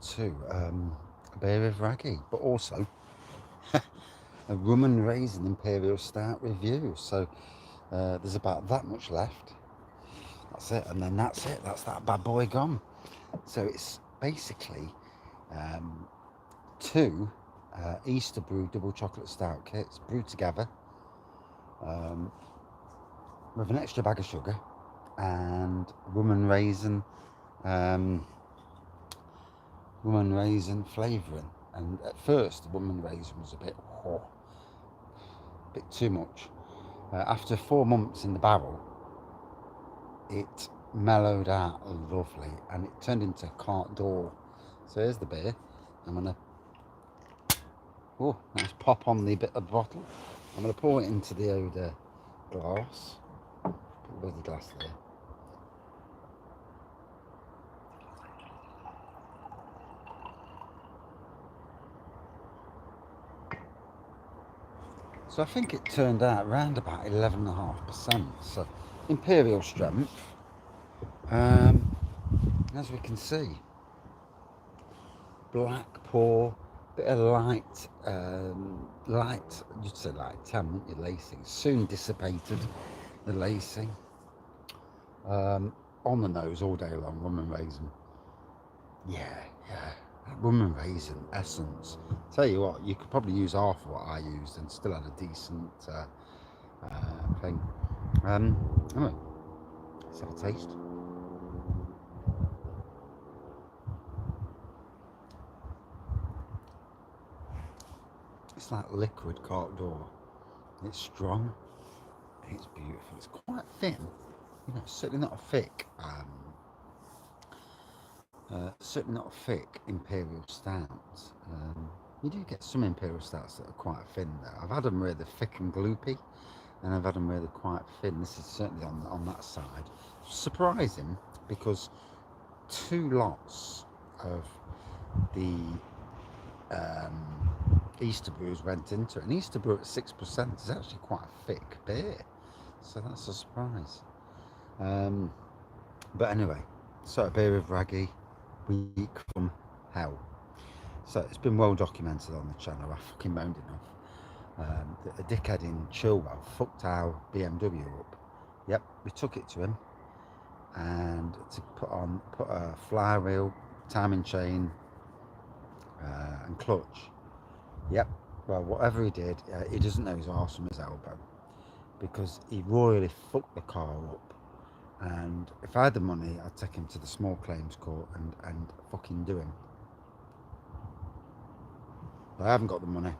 to a beer with Wraggy, but also a rum and raisin imperial stout review. So there's about that much left. That's it, and then that's it. That's that bad boy gone. So it's basically um, two Easter brew double chocolate stout kits brewed together um, with an extra bag of sugar and um, rum and raisin flavouring. And at first, the rum and raisin was a bit too much. After 4 months in the barrel, it mellowed out lovely, and it turned into carte d'or. So here's the beer. I'm gonna nice pop on the bit of the bottle. I'm gonna pour it into the old glass. Put the glass there. So I think it turned out around about 11.5%. So imperial strength. As we can see, black pour, bit of light, you'd say light tan, wouldn't you, lacing. Soon dissipated the lacing. On the nose all day long, rum and raisin. Yeah. Rum and raisin essence. Tell you what, you could probably use half of what I used and still had a decent thing. Anyway, let's have a taste. It's like liquid carte d'or. It's strong. It's beautiful. It's quite thin. You know, certainly not a thick. Certainly not a thick imperial stout. You do get some imperial stouts that are quite thin though. I've had them really thick and gloopy, and I've had them really quite thin. This is certainly on that side. Surprising, because 2 lots of the Easter brews went into it. An Easter brew at 6% is actually quite a thick beer, so that's a surprise. But anyway, so a beer with Wraggy, week from hell. So it's been well documented on the channel. I fucking moaned enough. A dickhead in Chilwell fucked our BMW up. Yep, we took it to him, and to put a flywheel, timing chain, and clutch. Yep. Well, whatever he did, he doesn't know his arse from his elbow, because he royally fucked the car up. And if I had the money, I'd take him to the small claims court and fucking do him. But I haven't got the money.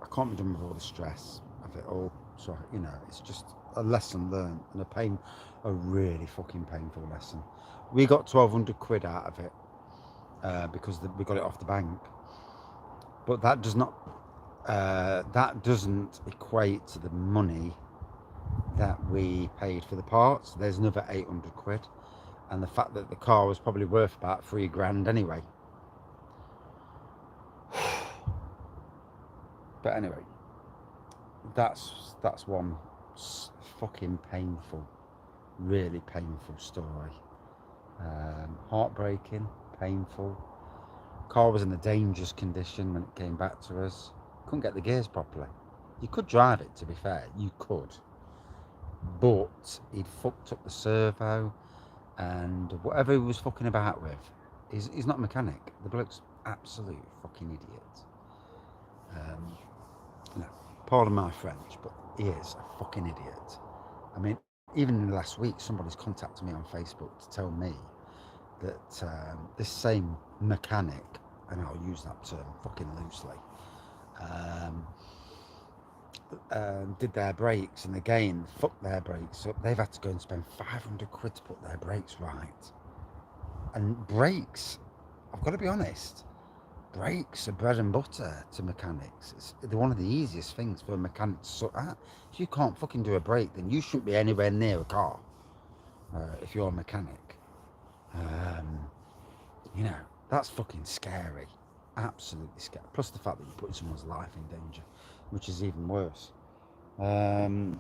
I can't be done with all the stress of it all. So, you know, it's just a lesson learned, and a really fucking painful lesson. We got 1,200 quid out of it because we got it off the bank. But that doesn't equate to the money that we paid for the parts. There's another 800 quid, and the fact that the car was probably worth about 3 grand anyway. But anyway, that's one fucking painful, really painful story. Heartbreaking, painful. Car was in a dangerous condition when it came back to us. Couldn't get the gears properly. You could drive it, to be fair, you could, but he'd fucked up the servo, and whatever he was fucking about with, he's not a mechanic. The bloke's absolute fucking idiot. No, pardon my French, but he is a fucking idiot. I mean, even in the last week, somebody's contacted me on Facebook to tell me that this same mechanic, and I'll use that term fucking loosely, did their brakes, and again fucked their brakes up. They've had to go and spend 500 quid to put their brakes right. And brakes, I've got to be honest, brakes are bread and butter to mechanics. They're one of the easiest things for a mechanic to sort out. If you can't fucking do a brake, then you shouldn't be anywhere near a car if you're a mechanic. You know, that's fucking scary. Absolutely scary. Plus the fact that you're putting someone's life in danger, which is even worse. Like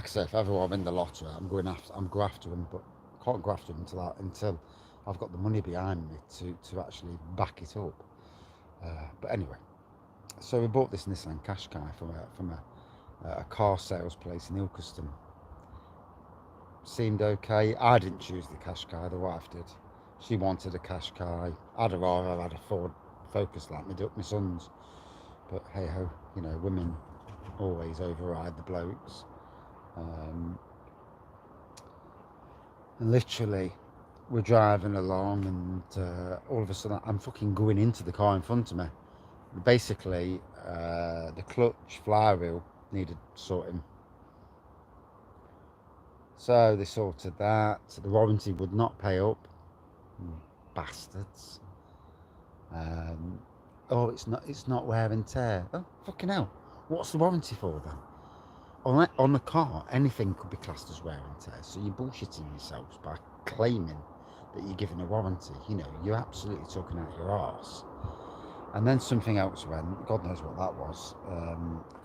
I say, if ever I win the lottery, I'm going after him, but I can't go after them until I've got the money behind me to actually back it up. But anyway, so we bought this Nissan Qashqai from a car sales place in Ilkeston. Seemed okay. I didn't choose the Qashqai, the wife did. She wanted a Qashqai. I'd have rather had a Ford Focus like my sons. But hey ho, women always override the blokes. Um, and literally, we're driving along, and all of a sudden, I'm fucking going into the car in front of me. Basically, the clutch flywheel needed sorting. So they sorted that. The warranty would not pay up. Bastards. Um, oh, it's not wear and tear. Oh, fucking hell. What's the warranty for then? On the car, anything could be classed as wear and tear. So you're bullshitting yourselves by claiming that you're giving a warranty. You're absolutely talking out your arse. And then something else went. God knows what that was. I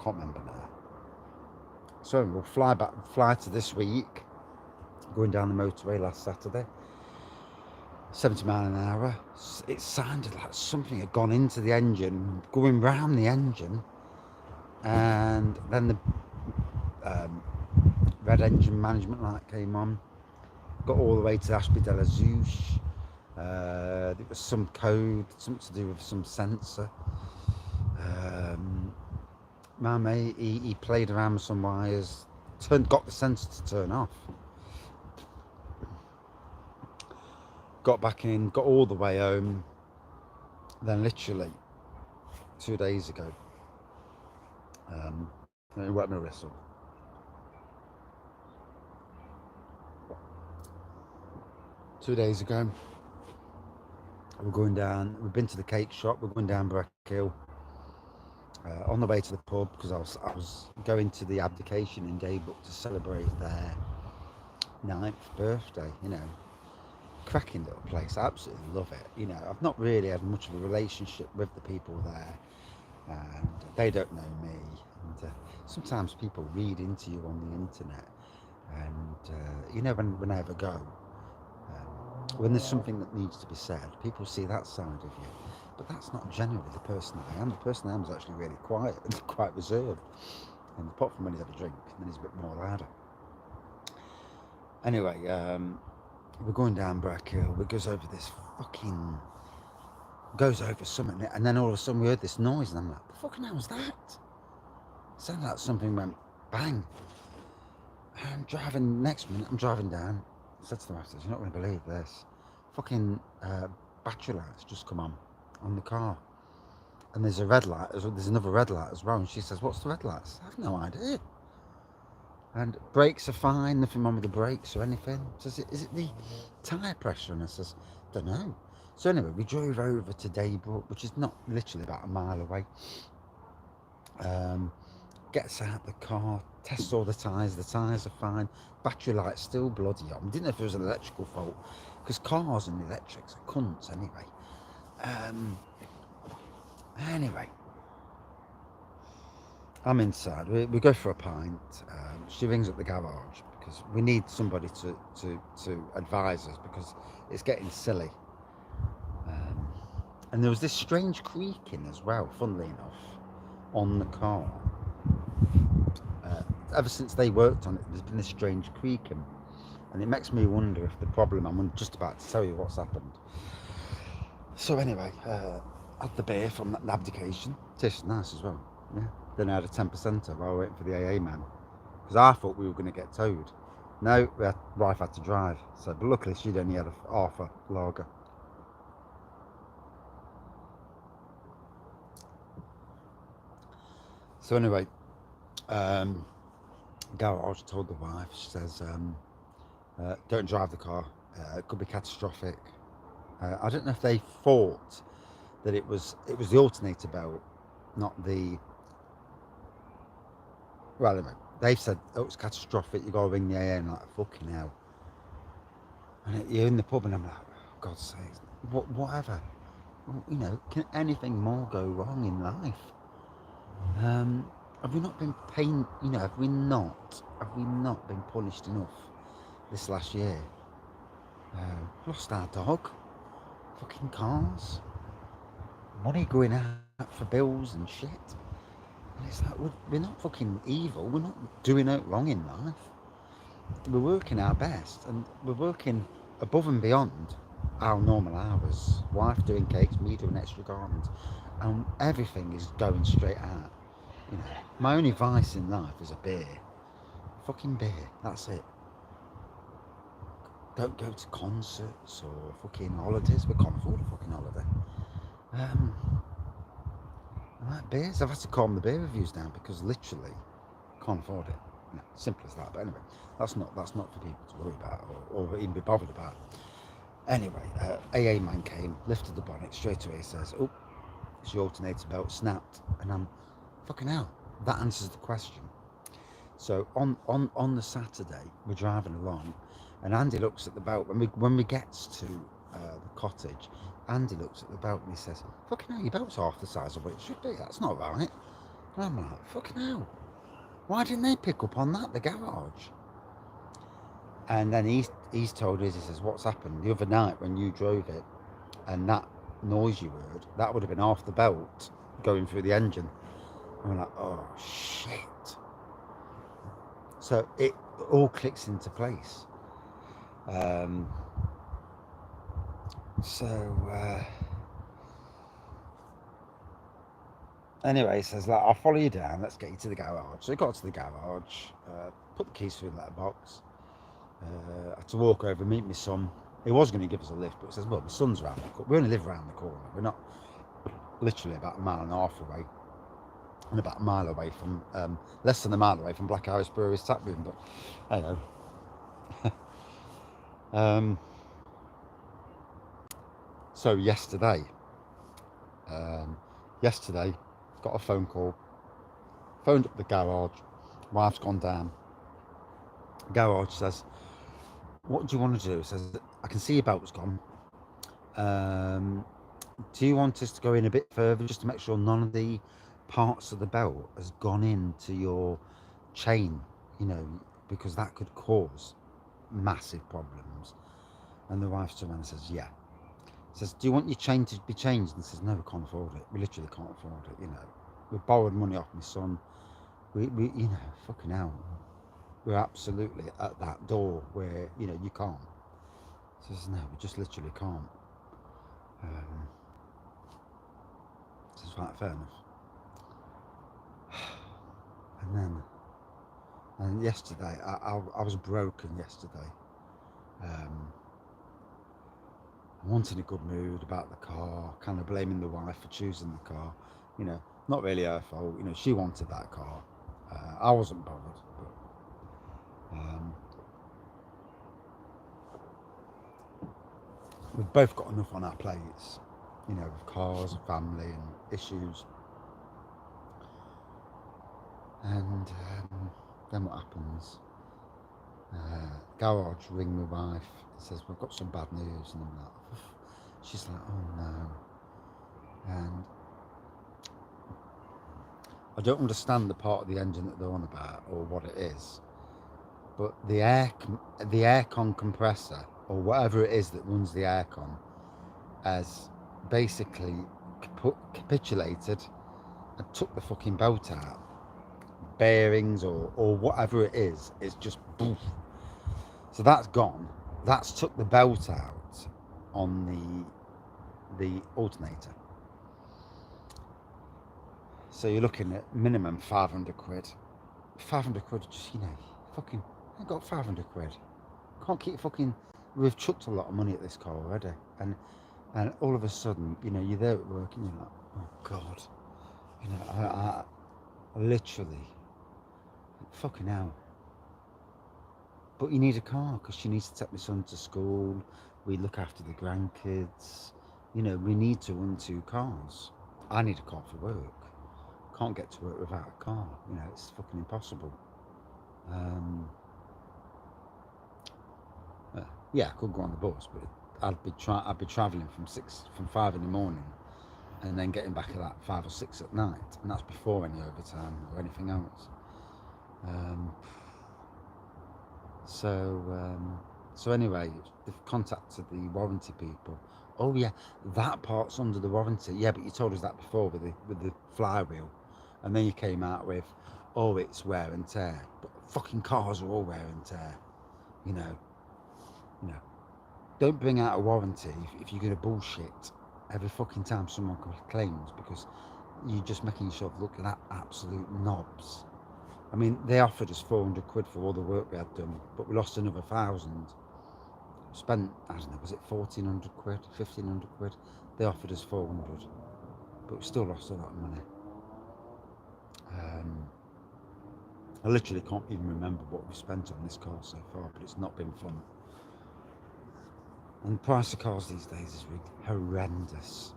can't remember now. So we'll fly to this week. Going down the motorway last Saturday. 70 mile an hour. It sounded like something had gone into the engine, going round the engine, and then the red engine management light came on. Got all the way to Ashby de la Zouche. It was some code, something to do with some sensor. My mate, he played around with some wires, got the sensor to turn off. Got back in, got all the way home. Then literally 2 days ago, let me wet my whistle. 2 days ago, we're going down. We've been to the cake shop. We're going down Breckhill. On the way to the pub, because I was going to the abdication in Daybook to celebrate their 9th birthday. Cracking little place. I absolutely love it. I've not really had much of a relationship with the people there, and they don't know me. And sometimes people read into you on the internet, and when I ever go, when there's something that needs to be said, people see that side of you. But that's not generally the person I am. The person I am is actually really quiet and quite reserved. And apart from when he's had a drink, then he's a bit more louder. Anyway, we're going down Breckhill. It goes over something, and then all of a sudden we heard this noise, and I'm like, "The fucking hell was that?" It sounded like something went bang. I'm driving. Next minute, I'm driving down. I said to the master, "You're not going to believe this. Fucking battery lights just come on the car, and there's a red light. There's another red light as well." And she says, "What's the red lights?" I have no idea. And brakes are fine, nothing wrong with the brakes or anything. Says, "Is it the tyre pressure?" And I says, "Don't know." So anyway, we drove over to Daybrook, which is not literally about a mile away. Gets out the car, tests all the tyres are fine. Battery light's still bloody on. Didn't know if it was an electrical fault, because cars and electrics are cunts anyway. Anyway, I'm inside. We go for a pint. She rings up the garage because we need somebody to advise us, because it's getting silly. And there was this strange creaking as well, funnily enough, on the car. Ever since they worked on it, there's been this strange creaking. And it makes me wonder if the problem, I'm just about to tell you what's happened. So anyway, had the beer from that abdication. Tastes nice as well. Yeah. Then I had a 10% while waiting for the AA man, because I thought we were going to get towed. No, wife had to drive. So, but luckily she'd only had half a lager. So anyway, garage told the wife. She says, "Don't drive the car. It could be catastrophic." I don't know if they thought that it was the alternator belt, not the. Well, anyway, they said, "Oh, it's catastrophic. You got to ring the AA." And like, fucking hell. And you're in the pub, and I'm like, oh, God's sake, whatever. Can anything more go wrong in life? Have we not been have we not been punished enough this last year? lost our dog, fucking cars, money going out for bills and shit. And it's like, we're not fucking evil, we're not doing it wrong in life. We're working our best and we're working above and beyond our normal hours. Wife doing cakes, me doing extra garments, and everything is going straight out. You know, my only vice in life is a beer. Fucking beer, that's it. Don't go to concerts or fucking holidays. We can't afford a fucking holiday. Um, I like beers. I've had to calm the beer reviews down because literally can't afford it. No, simple as that. But anyway, that's not for people to worry about or even be bothered about. Anyway, AA man came, lifted the bonnet straight away. He says, "Oh, it's your alternator belt snapped," and I'm fucking hell. That answers the question. So on the Saturday, we're driving along, and Andy looks at the belt when we get to the cottage. Andy looks at the belt and he says, "Fucking hell, your belt's half the size of what it should be. That's not right." And I'm like, "Fucking hell, why didn't they pick up on that, the garage?" And then he's told us, he says, "What's happened the other night when you drove it, and that noise you heard, that would have been half the belt going through the engine." And we're like, "Oh shit." So it all clicks into place. Anyway, he says, like, "I'll follow you down, let's get you to the garage." So he got to the garage, put the keys through the letterbox. I had to walk over, meet my son. He was going to give us a lift, but he says, "Well, my son's around the corner. We only live around the corner. We're not literally about a mile and a half away, and about a mile away from, less than a mile away from Black Iris Brewery's tap room." But, you know. So yesterday, got a phone call, phoned up the garage, wife's gone down. Garage says, "What do you want to do?" Says, "I can see your belt's gone. Do you want us to go in a bit further just to make sure none of the parts of the belt has gone into your chain, you know, because that could cause massive problems?" And the wife turned around and says, "Yeah." Says, "Do you want your chain to be changed?" And says, "No, we can't afford it. We literally can't afford it. You know, we borrowed money off my son. We you know, fucking hell. We're absolutely at that door where, you know, you can't." Says, "No, we just literally can't." Says, "Right, fair enough." And yesterday, I was broken yesterday. I wasn't in a good mood about the car, kind of blaming the wife for choosing the car. You know, not really her fault. You know, she wanted that car. I wasn't bothered. But, we've both got enough on our plates, you know, with cars, family, and issues. And then what happens? Garage ring my wife. Says, "We've got some bad news," and I'm like, "Oof." She's like, "Oh no." And I don't understand the part of the engine that they're on about or what it is, but the aircon compressor or whatever it is that runs the aircon has basically capitulated and took the fucking belt out. Bearings or whatever it is, it's just boof. So that's gone. That's took the belt out on the alternator. So you're looking at minimum 500 quid. 500 quid, just, you know, fucking, I got 500 quid. Can't keep fucking, we've chucked a lot of money at this car already. And all of a sudden, you know, you're there at work and you're like, "Oh God." You know, I literally, fucking hell. But you need a car because she needs to take my son to school. We look after the grandkids. You know, we need to run 2 cars. I need a car for work. Can't get to work without a car. You know, it's fucking impossible. Yeah, I could go on the bus, but I'd be travelling from 5 in the morning, and then getting back at that 5 or 6 at night, and that's before any overtime or anything else. So So anyway, they've contacted the warranty people. Oh yeah, that part's under the warranty. Yeah, but you told us that before with the flywheel, and then you came out with, oh, it's wear and tear. But fucking cars are all wear and tear. You know, you know. Don't bring out a warranty if you're gonna bullshit every fucking time someone claims, because you're just making yourself look like absolute knobs. I mean, they offered us 400 quid for all the work we had done, but we lost another 1,000. Spent, I don't know, was it 1,400 quid, 1,500 quid? They offered us 400, but we still lost a lot of money. Um, I literally can't even remember what we've spent on this car so far, but it's not been fun. And the price of cars these days is horrendous.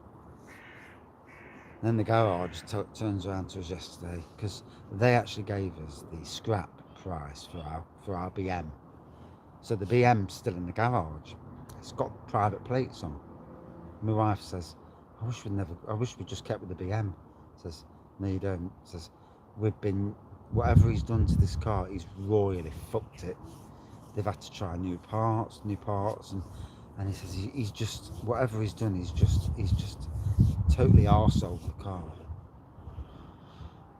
And then the garage turns around to us yesterday, because they actually gave us the scrap price for our BM. So the BM's still in the garage. It's got private plates on. My wife says, I wish we just kept with the BM. Says, no, you don't. Says, whatever he's done to this car, he's royally fucked it. They've had to try new parts, and he says he's just, whatever he's done, he's just totally arseholed the car.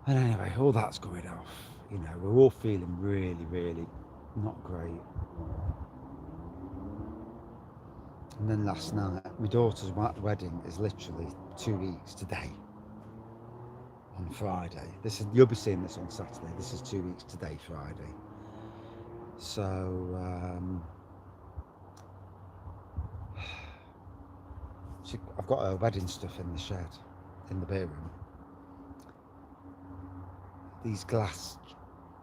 And anyway, all that's going off. You know, we're all feeling really, really not great. And then last night, my daughter's wedding is literally 2 weeks today. On Friday. You'll be seeing this on Saturday. This is 2 weeks today, Friday. So I've got her wedding stuff in the shed, in the beer room. These glass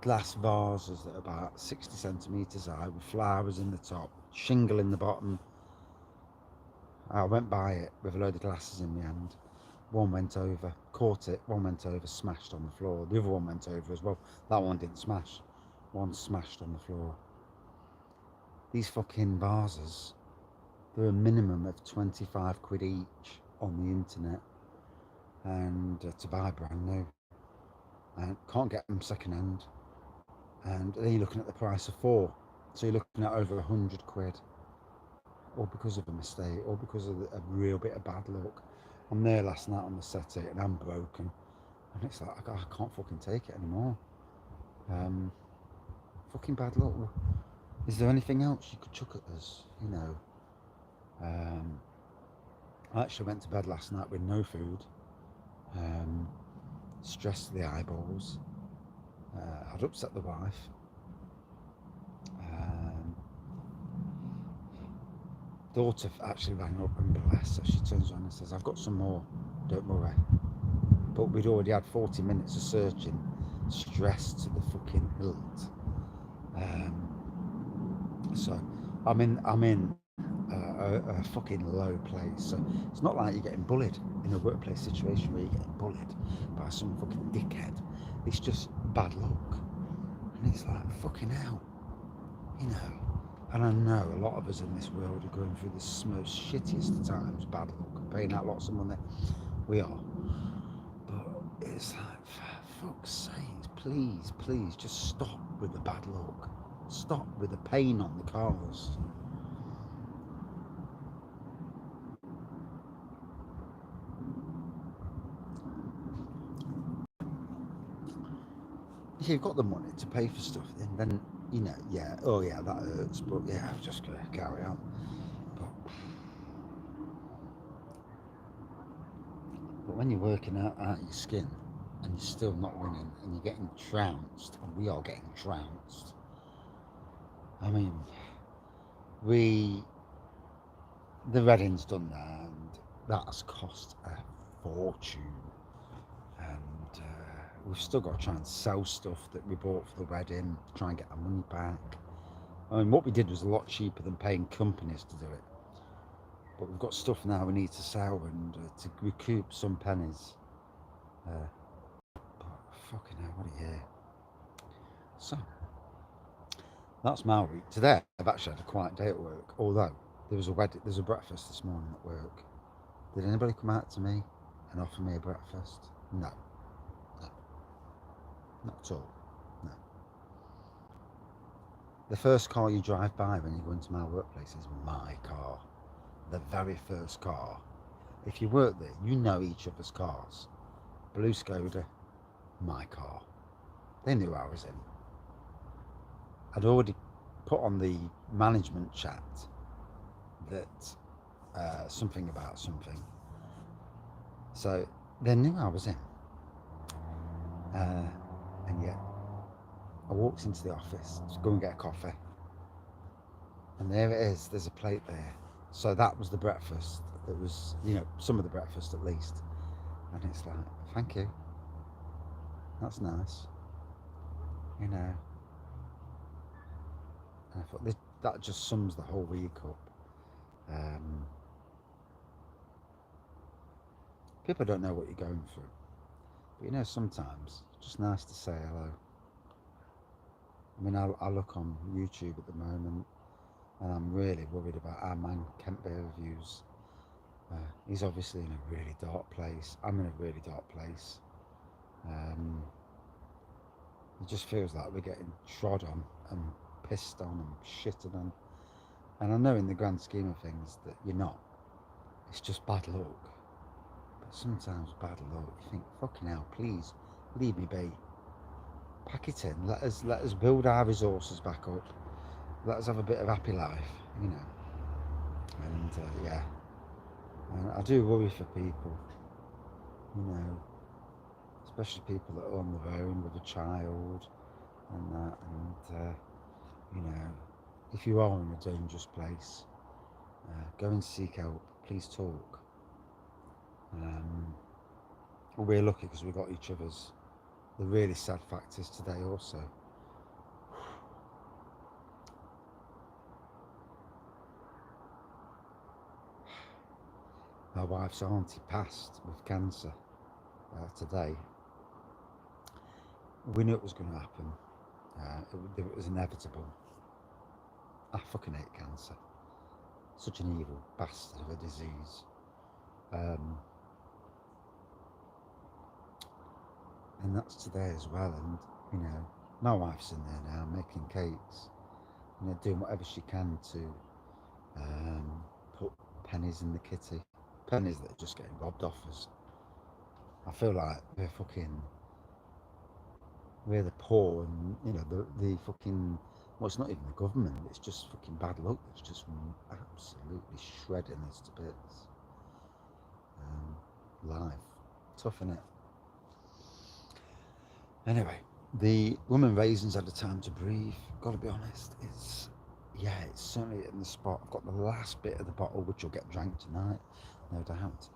vases that are about 60 centimetres high with flowers in the top, shingle in the bottom. I went by it with a load of glasses in the hand. One went over, caught it, one went over, smashed on the floor. The other one went over as well. That one didn't smash. One smashed on the floor. These fucking vases, they're a minimum of 25 quid each on the internet, and to buy brand new. And can't get them second hand. And then you're looking at the price of four. So you're looking at over 100 quid. All because of a mistake, or because of a real bit of bad luck. I'm there last night on the settee and I'm broken. And it's like, I can't fucking take it anymore. Fucking bad luck. Is there anything else you could chuck at us? You know. I actually went to bed last night with no food. Stressed to the eyeballs. I'd upset the wife. Daughter actually rang up and bless her. She turns around and says, I've got some more, don't worry. But we'd already had 40 minutes of searching, stressed to the fucking hilt. So I'm in a fucking low place. So it's not like you're getting bullied in a workplace situation where you're getting bullied by some fucking dickhead. It's just bad luck. And it's like, fucking hell, you know. And I know a lot of us in this world are going through the most shittiest of times, bad luck, paying out lots of money. We are. But it's like, for fuck's sake, please, just stop with the bad luck. Stop with the pain on the cars. If you've got the money to pay for stuff, then you know, yeah, oh yeah, that hurts, but yeah, I'm just gonna carry on. But when you're working out your skin and you're still not winning and you're getting trounced, and we are getting trounced. I mean, the wedding's done now, and that's cost a fortune. And we've still got to try and sell stuff that we bought for the wedding, try and get our money back. I mean, what we did was a lot cheaper than paying companies to do it. But we've got stuff now we need to sell and to recoup some pennies. But fucking hell, what a year. So, that's my week. Today, I've actually had a quiet day at work, although there's a breakfast this morning at work. Did anybody come out to me and offer me a breakfast? No. No. Not at all. No. The first car you drive by when you go into my workplace is my car. The very first car. If you work there, you know each other's cars. Blue Skoda, my car. They knew I was in. I'd already put on the management chat that something about something. So they knew I was in. And yet, I walked into the office to go and get a coffee. And there it is, there's a plate there. So that was the breakfast. It was, some of the breakfast at least. And it's like, thank you. That's nice. And I thought that just sums the whole week up. People don't know what you're going through. But sometimes it's just nice to say hello. I mean, I look on YouTube at the moment and I'm really worried about our man Kent Bearview's. He's obviously in a really dark place. I'm in a really dark place. It just feels like we're getting trod on and pissed on and shitted on. And I know in the grand scheme of things that you're not. It's just bad luck. But sometimes bad luck, you think, fucking hell, please, leave me be. Pack it in. Let us build our resources back up. Let us have a bit of happy life, And yeah. And I do worry for people, especially people that are on their own with a child and that. And, if you are in a dangerous place, go and seek help. Please talk. We're lucky because we got each other's. The really sad fact is today also. My wife's auntie passed with cancer today. We knew it was going to happen. It was inevitable. I fucking hate cancer. Such an evil bastard of a disease. And that's today as well. And, my wife's in there now making cakes, doing whatever she can to put pennies in the kitty. Pennies that are just getting robbed off us. I feel like we're the poor and, the fucking, well, it's not even the government, it's just fucking bad luck that's just absolutely shredding us to bits. Life. Tough, innit? Anyway, the woman Raisin's had a time to breathe. Gotta be honest, it's certainly in the spot. I've got the last bit of the bottle, which will get drank tonight, no doubt.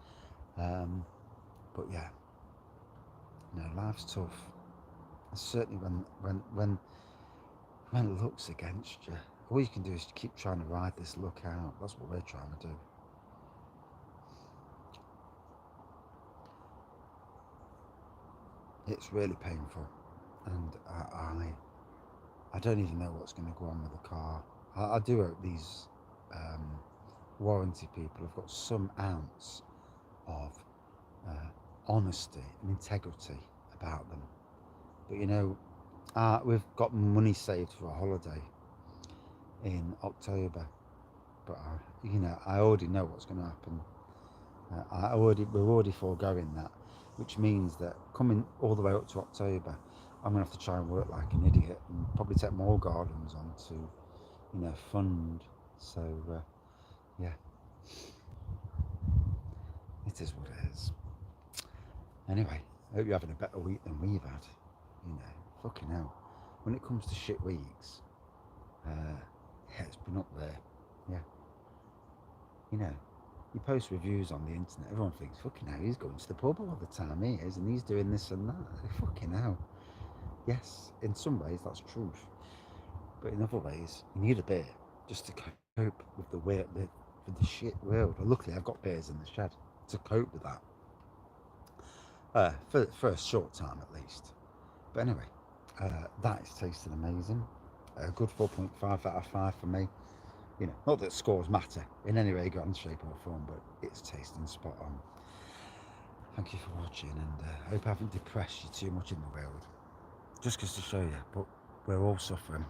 But yeah, life's tough. And certainly when luck's against you, all you can do is keep trying to ride this luck out. That's what we're trying to do. It's really painful, and I don't even know what's going to go on with the car. I do hope these warranty people have got some ounce of honesty and integrity about them. But we've got money saved for a holiday in October, but I already know what's going to happen. We're already foregoing that, which means that coming all the way up to October, I'm going to have to try and work like an idiot and probably take more gardens on to, fund. So, yeah, it is what it is. Anyway, I hope you're having a better week than we've had. Fucking hell. When it comes to shit weeks, it's been up there. Yeah. You post reviews on the internet, everyone thinks, fucking hell, he's going to the pub all the time, he is, and he's doing this and that. Fucking hell. Yes, in some ways that's truth. But in other ways, you need a beer just to cope with with the shit world. Well, luckily I've got beers in the shed to cope with that. For a short time at least. But anyway, that is tasting amazing. A good 4.5 out of 5 for me. Not that scores matter in any way, grand shape or form, but it's tasting spot on. Thank you for watching, and I hope I haven't depressed you too much in the world. Just because to show you, but we're all suffering.